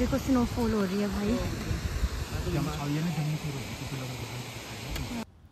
देखो स्नोफॉल हो रही है भाई।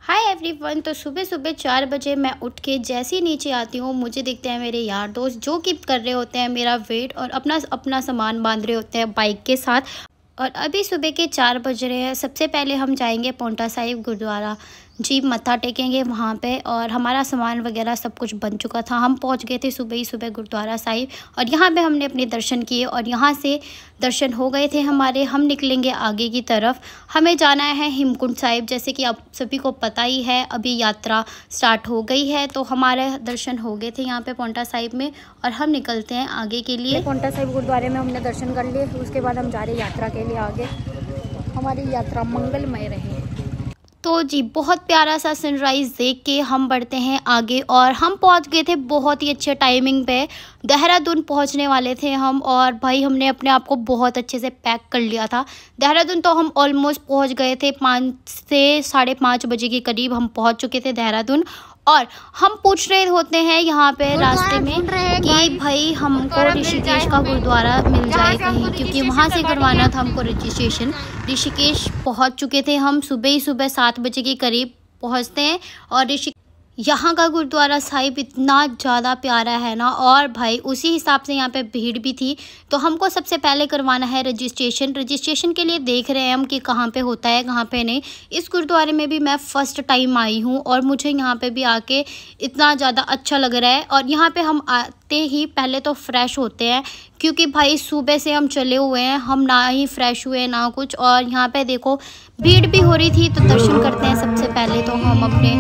Hi everyone. तो सुबह सुबह 4 बजे मैं उठ के जैसे ही नीचे आती हूँ, मुझे दिखते हैं मेरे यार दोस्त जो कि कर रहे होते हैं मेरा वेट और अपना सामान बांध रहे होते हैं बाइक के साथ। और अभी सुबह के 4 बज रहे हैं। सबसे पहले हम जाएंगे पांवटा साहिब गुरुद्वारा जी, मत्था टेकेंगे वहाँ पे। और हमारा सामान वगैरह सब कुछ बन चुका था। हम पहुँच गए थे सुबह ही सुबह गुरुद्वारा साहिब और यहाँ पे हमने अपने दर्शन किए और यहाँ से दर्शन हो गए थे हमारे। हम निकलेंगे आगे की तरफ। हमें जाना है हेमकुंड साहिब। जैसे कि आप सभी को पता ही है, अभी यात्रा स्टार्ट हो गई है। तो हमारे दर्शन हो गए थे यहाँ पे पांवटा साहिब में और हम निकलते हैं आगे के लिए। पांवटा साहिब गुरुद्वारे में हमने दर्शन कर लिए। उसके बाद हम जा रहे हैं यात्रा के लिए आगे। हमारी यात्रा मंगलमय रहे। तो जी बहुत प्यारा सा सनराइज़ देख के हम बढ़ते हैं आगे और हम पहुंच गए थे बहुत ही अच्छे टाइमिंग पे। देहरादून पहुंचने वाले थे हम और भाई हमने अपने आप को बहुत अच्छे से पैक कर लिया था। देहरादून तो हम ऑलमोस्ट पहुंच गए थे 5 से 5:30 बजे के करीब हम पहुंच चुके थे देहरादून। और हम पूछ रहे होते हैं यहाँ पे रास्ते में कि भाई हमको ऋषिकेश का गुरुद्वारा मिल जाए कहीं, क्योंकि वहाँ से करवाना था हमको रजिस्ट्रेशन। ऋषिकेश पहुँच चुके थे हम सुबह ही, सुबह 7 बजे के करीब पहुँचते हैं। और यहाँ का गुरुद्वारा साहिब इतना ज़्यादा प्यारा है ना, और भाई उसी हिसाब से यहाँ पे भीड़ भी थी। तो हमको सबसे पहले करवाना है रजिस्ट्रेशन। रजिस्ट्रेशन के लिए देख रहे हैं हम कि कहाँ पे होता है कहाँ पे नहीं। इस गुरुद्वारे में भी मैं फ़र्स्ट टाइम आई हूँ और मुझे यहाँ पे भी आके इतना ज़्यादा अच्छा लग रहा है। और यहाँ पे हम आते ही पहले तो फ्रेश होते हैं, क्योंकि भाई सुबह से हम चले हुए हैं, हम ना ही फ्रेश हुए ना कुछ। और यहाँ पे देखो भीड़ भी हो रही थी। तो दर्शन करते हैं सबसे पहले तो हम अपने।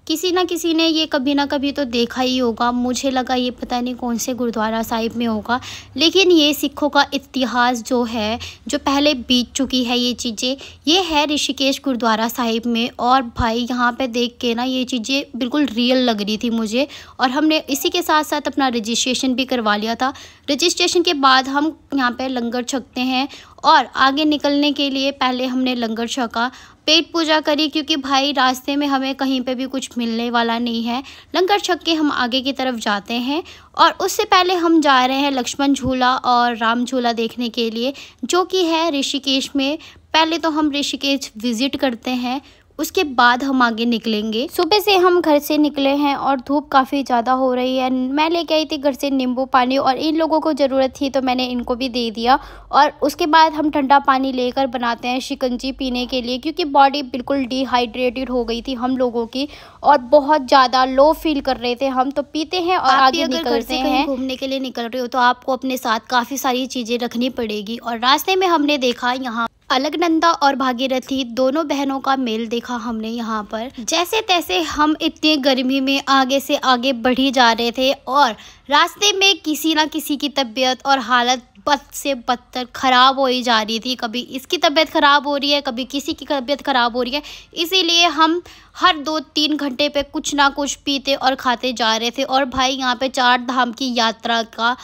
किसी ना किसी ने ये कभी ना कभी तो देखा ही होगा। मुझे लगा ये पता नहीं कौन से गुरुद्वारा साहिब में होगा, लेकिन ये सिखों का इतिहास जो है, जो पहले बीत चुकी है ये चीज़ें, ये है ऋषिकेश गुरुद्वारा साहिब में। और भाई यहाँ पे देख के ना ये चीज़ें बिल्कुल रियल लग रही थी मुझे। और हमने इसी के साथ साथ अपना रजिस्ट्रेशन भी करवा लिया था। रजिस्ट्रेशन के बाद हम यहाँ पे लंगर छकते हैं और आगे निकलने के लिए पहले हमने लंगर छका, पेट पूजा करी, क्योंकि भाई रास्ते में हमें कहीं पे भी कुछ मिलने वाला नहीं है। लंगर छक के हम आगे की तरफ जाते हैं और उससे पहले हम जा रहे हैं लक्ष्मण झूला और राम झूला देखने के लिए, जो कि है ऋषिकेश में। पहले तो हम ऋषिकेश विज़िट करते हैं, उसके बाद हम आगे निकलेंगे। सुबह से हम घर से निकले हैं और धूप काफ़ी ज़्यादा हो रही है। मैं लेके आई थी घर से नींबू पानी और इन लोगों को ज़रूरत थी तो मैंने इनको भी दे दिया। और उसके बाद हम ठंडा पानी लेकर बनाते हैं शिकंजी पीने के लिए, क्योंकि बॉडी बिल्कुल डिहाइड्रेटेड हो गई थी हम लोगों की और बहुत ज़्यादा लो फील कर रहे थे हम। तो पीते हैं और आगे निकलते हैं। घूमने के लिए निकल रहे हो तो आपको अपने साथ काफ़ी सारी चीज़ें रखनी पड़ेगी। और रास्ते में हमने देखा यहाँ अलकनंदा और भागीरथी दोनों बहनों का मेल देखा हमने यहाँ पर। जैसे तैसे हम इतनी गर्मी में आगे से आगे बढ़ी जा रहे थे और रास्ते में किसी ना किसी की तबीयत और हालत बद से बदतर ख़राब हो ही जा रही थी। कभी इसकी तबीयत ख़राब हो रही है, कभी किसी की तबीयत ख़राब हो रही है। इसीलिए हम हर 2-3 घंटे पे कुछ ना कुछ पीते और खाते जा रहे थे। और भाई यहाँ पे 4 धाम की यात्रा का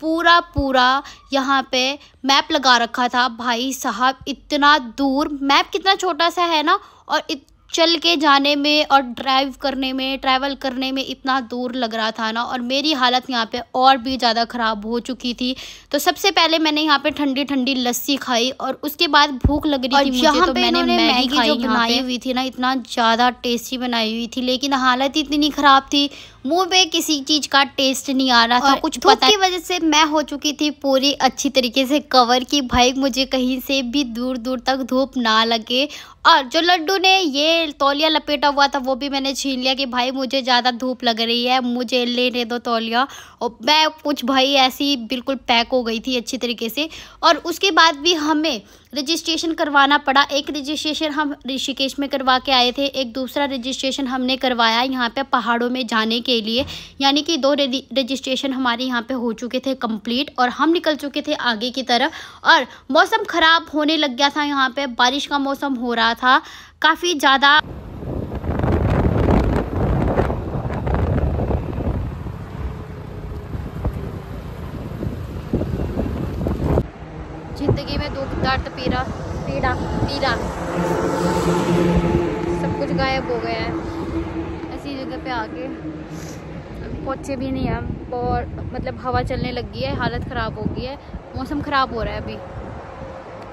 पूरा यहाँ पे मैप लगा रखा था। भाई साहब इतना दूर, मैप कितना छोटा सा है ना, और चल के जाने में और ट्रैवल करने में इतना दूर लग रहा था ना। और मेरी हालत यहाँ पे और भी ज़्यादा ख़राब हो चुकी थी। तो सबसे पहले मैंने यहाँ पे ठंडी ठंडी लस्सी खाई और उसके बाद भूख लग रही थी मुझे, तो मैंने मैगी जो बनाई हुई थी ना, इतना ज़्यादा टेस्टी बनाई हुई थी, लेकिन हालत इतनी ख़राब थी, मुंह पे किसी चीज़ का टेस्ट नहीं आ रहा था। कुछ पता की वजह से मैं हो चुकी थी पूरी अच्छी तरीके से कवर की, भाई मुझे कहीं से भी दूर दूर तक धूप ना लगे। और जो लड्डू ने ये तौलिया लपेटा हुआ था वो भी मैंने छीन लिया कि भाई मुझे ज़्यादा धूप लग रही है, मुझे लेने दो तौलिया। और मैं कुछ भाई ऐसी बिल्कुल पैक हो गई थी अच्छी तरीके से। और उसके बाद भी हमें रजिस्ट्रेशन करवाना पड़ा। एक रजिस्ट्रेशन हम ऋषिकेश में करवा के आए थे, एक दूसरा रजिस्ट्रेशन हमने करवाया यहाँ पे पहाड़ों में जाने के लिए। यानी कि 2 रजिस्ट्रेशन हमारे यहाँ पे हो चुके थे कंप्लीट और हम निकल चुके थे आगे की तरफ। और मौसम ख़राब होने लग गया था, यहाँ पे बारिश का मौसम हो रहा था काफ़ी ज़्यादा। जिंदगी में दुख दर्द पीड़ा सब कुछ गायब हो गया है ऐसी जगह पे आके। पहुँचे भी नहीं हम, और मतलब हवा चलने लगी है, हालत ख़राब हो गई है, मौसम ख़राब हो रहा है। अभी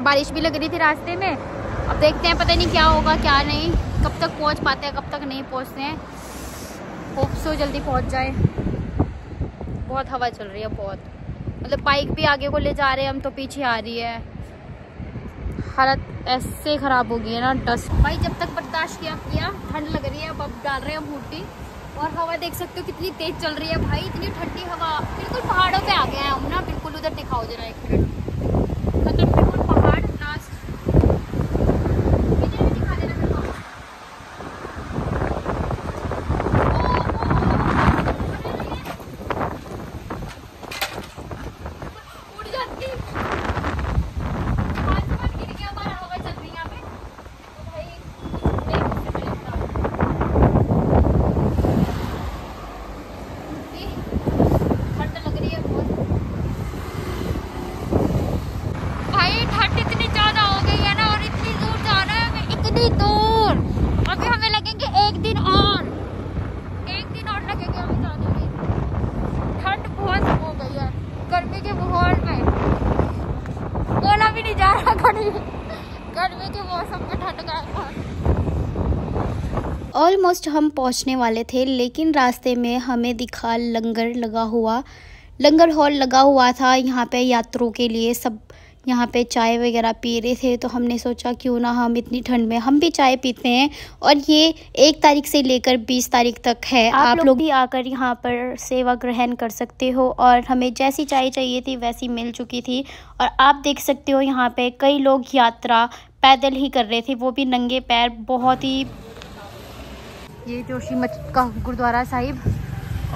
बारिश भी लग रही थी रास्ते में, अब देखते हैं पता नहीं क्या होगा क्या नहीं, कब तक पहुँच पाते हैं कब तक नहीं पहुँचते हैं। होप सो जल्दी पहुँच जाए। बहुत हवा चल रही है, बहुत, मतलब बाइक भी आगे को ले जा रहे हैं हम तो पीछे आ रही है। हालत ऐसे ख़राब हो गई है ना, डस्ट भाई जब तक बर्दाश्त किया ठंड लग रही है। अब डाल रहे हैं हम हुडी, और हवा देख सकते हो कितनी तेज़ चल रही है भाई, इतनी ठंडी हवा। बिल्कुल पहाड़ों पे आ गए हैं हम ना, बिल्कुल उधर दिखाओ जरा एक मिनट, मतलब बिल्कुल पहाड़ लास्ट भी दिखा देना दिखाओ। उड़ जाती दूर। अभी हमें लगेंगे एक दिन और लगेंगे हमें जाने में। ठंड बहुत हो गई है गर्मी के माहौल में, बोला भी नहीं जा रहा गर्मी के मौसम में ठंड का। ऑलमोस्ट हम पहुंचने वाले थे, लेकिन रास्ते में हमें दिखा लंगर हॉल लगा हुआ था यहाँ पे यात्रियों के लिए। सब यहाँ पे चाय वगैरह पी रहे थे, तो हमने सोचा क्यों ना हम इतनी ठंड में हम भी चाय पीते हैं। और ये 1 तारीख से लेकर 20 तारीख तक है। आप लोग भी आकर यहाँ पर सेवा ग्रहण कर सकते हो, और हमें जैसी चाय चाहिए थी वैसी मिल चुकी थी। और आप देख सकते हो यहाँ पे कई लोग यात्रा पैदल ही कर रहे थे, वो भी नंगे पैर। बहुत ही ये जोशीमठ का गुरुद्वारा साहिब,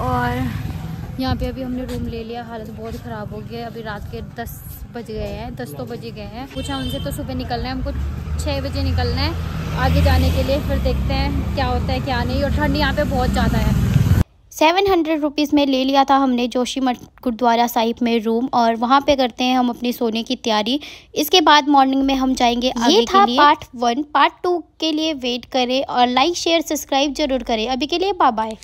और यहाँ पे अभी हमने रूम ले लिया। हालत बहुत ख़राब हो गई है, अभी रात के 10 बज गए हैं, 10 तो बजे गए हैं। पूछा उनसे तो सुबह निकलना है, हमको 6 बजे निकलना है आगे जाने के लिए। फिर देखते हैं क्या होता है क्या नहीं, और ठंड यहाँ पे बहुत ज़्यादा है। 700 रुपीज़ में ले लिया था हमने जोशीमठ गुरुद्वारा साहिब में रूम, और वहाँ पे करते हैं हम अपनी सोने की तैयारी। इसके बाद मॉर्निंग में हम जाएंगे आगे ये था के लिए। पार्ट 1। पार्ट 2 के लिए वेट करें, और लाइक शेयर सब्सक्राइब जरूर करें। अभी के लिए बाय बाय।